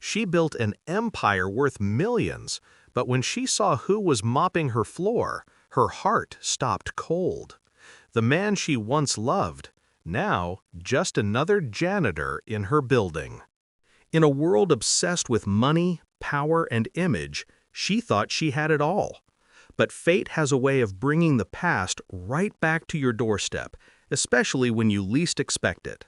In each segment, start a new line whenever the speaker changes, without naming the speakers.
She built an empire worth millions, but when she saw who was mopping her floor, her heart stopped cold. The man she once loved, now just another janitor in her building. In a world obsessed with money, power, and image, she thought she had it all. But fate has a way of bringing the past right back to your doorstep, especially when you least expect it.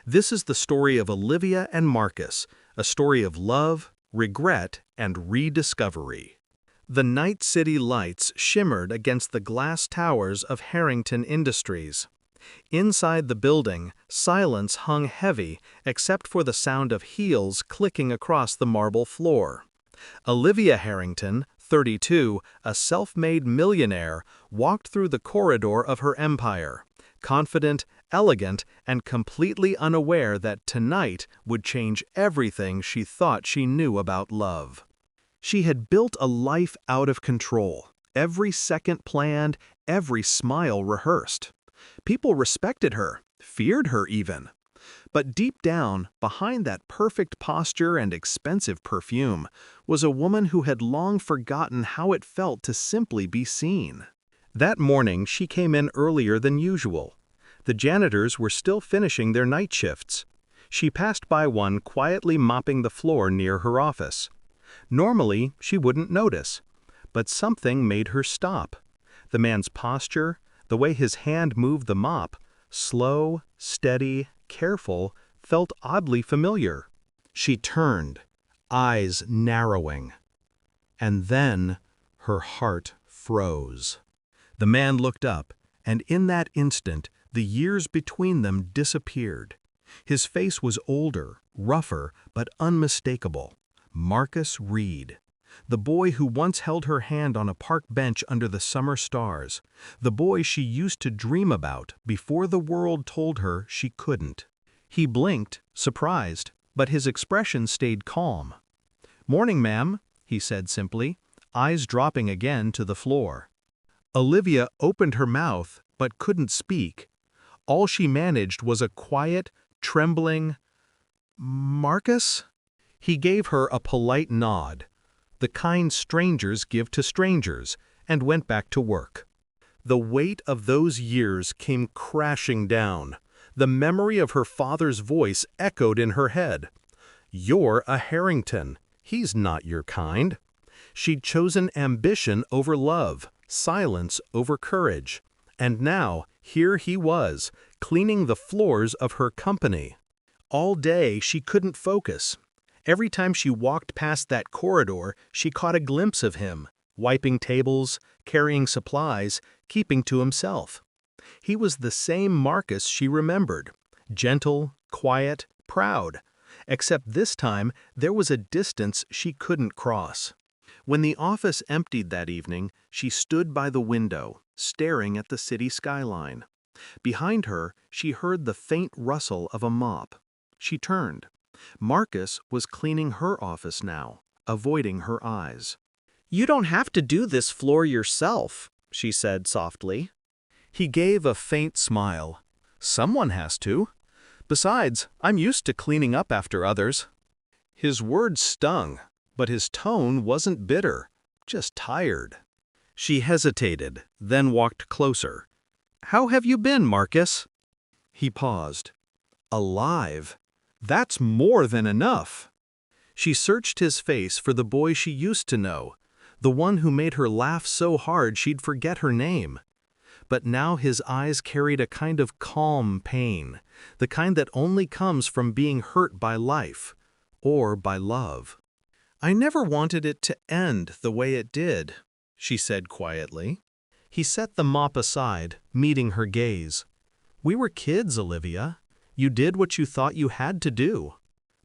This is the story of Olivia and Marcus, a story of love, regret, and rediscovery. The night city lights shimmered against the glass towers of Harrington Industries. Inside the building, silence hung heavy except for the sound of heels clicking across the marble floor. Olivia Harrington, 32, a self-made millionaire, walked through the corridor of her empire, confident, elegant, and completely unaware that tonight would change everything she thought she knew about love. She had built a life out of control, every second planned, every smile rehearsed. People respected her, feared her even. But deep down, behind that perfect posture and expensive perfume, was a woman who had long forgotten how it felt to simply be seen. That morning she came in earlier than usual. The janitors were still finishing their night shifts. She passed by one quietly mopping the floor near her office. Normally, she wouldn't notice, but something made her stop. The man's posture, the way his hand moved the mop, slow, steady, careful, felt oddly familiar. She turned, eyes narrowing. And then her heart froze. The man looked up, and in that instant, the years between them disappeared. His face was older, rougher, but unmistakable. Marcus Reed. The boy who once held her hand on a park bench under the summer stars. The boy she used to dream about before the world told her she couldn't. He blinked, surprised, but his expression stayed calm. "Morning, ma'am," he said simply, eyes dropping again to the floor. Olivia opened her mouth but couldn't speak. All she managed was a quiet, trembling, "Marcus?" He gave her a polite nod, the kind strangers give to strangers, and went back to work. The weight of those years came crashing down. The memory of her father's voice echoed in her head. "You're a Harrington. He's not your kind." She'd chosen ambition over love, silence over courage. And now, here he was, cleaning the floors of her company. All day she couldn't focus. Every time she walked past that corridor, she caught a glimpse of him, wiping tables, carrying supplies, keeping to himself. He was the same Marcus she remembered, gentle, quiet, proud, except this time there was a distance she couldn't cross. When the office emptied that evening, she stood by the window, staring at the city skyline. Behind her, she heard the faint rustle of a mop. She turned. Marcus was cleaning her office now, avoiding her eyes. "You don't have to do this floor yourself," she said softly. He gave a faint smile. "Someone has to. Besides, I'm used to cleaning up after others." His words stung, but his tone wasn't bitter, just tired. She hesitated, then walked closer. "How have you been, Marcus?" He paused. "Alive. That's more than enough." She searched his face for the boy she used to know, the one who made her laugh so hard she'd forget her name. But now his eyes carried a kind of calm pain, the kind that only comes from being hurt by life, or by love. "I never wanted it to end the way it did," she said quietly. He set the mop aside, meeting her gaze. "We were kids, Olivia. You did what you thought you had to do."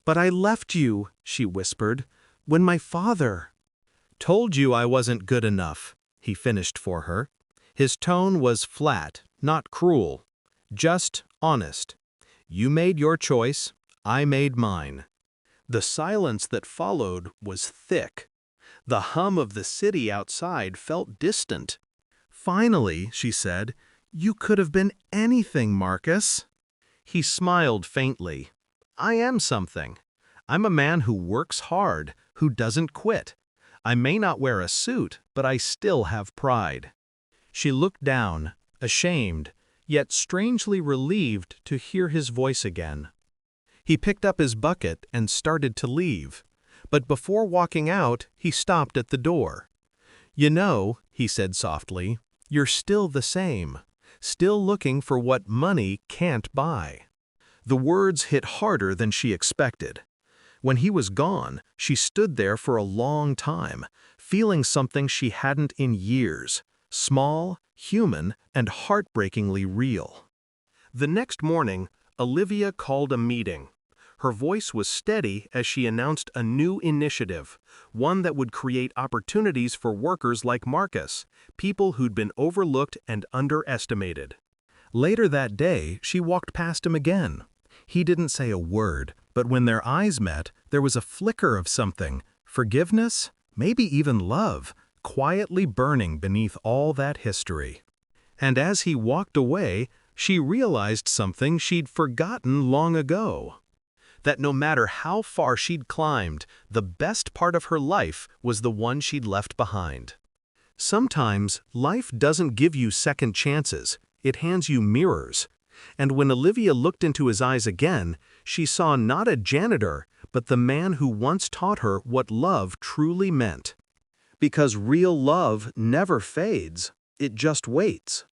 "But I left you," she whispered, "when my father—" "Told you I wasn't good enough," he finished for her. His tone was flat, not cruel, just honest. "You made your choice, I made mine." The silence that followed was thick. The hum of the city outside felt distant. "Finally," she said, "you could have been anything, Marcus." He smiled faintly. "I am something. I'm a man who works hard, who doesn't quit. I may not wear a suit, but I still have pride." She looked down, ashamed, yet strangely relieved to hear his voice again. He picked up his bucket and started to leave. But before walking out, he stopped at the door. "You know," he said softly, "you're still the same, still looking for what money can't buy." The words hit harder than she expected. When he was gone, she stood there for a long time, feeling something she hadn't in years, small, human, and heartbreakingly real. The next morning, Olivia called a meeting. Her voice was steady as she announced a new initiative, one that would create opportunities for workers like Marcus, people who'd been overlooked and underestimated. Later that day, she walked past him again. He didn't say a word, but when their eyes met, there was a flicker of something, forgiveness, maybe even love, quietly burning beneath all that history. And as he walked away, she realized something she'd forgotten long ago. That no matter how far she'd climbed, the best part of her life was the one she'd left behind. Sometimes, life doesn't give you second chances, it hands you mirrors. And when Olivia looked into his eyes again, she saw not a janitor, but the man who once taught her what love truly meant. Because real love never fades, it just waits.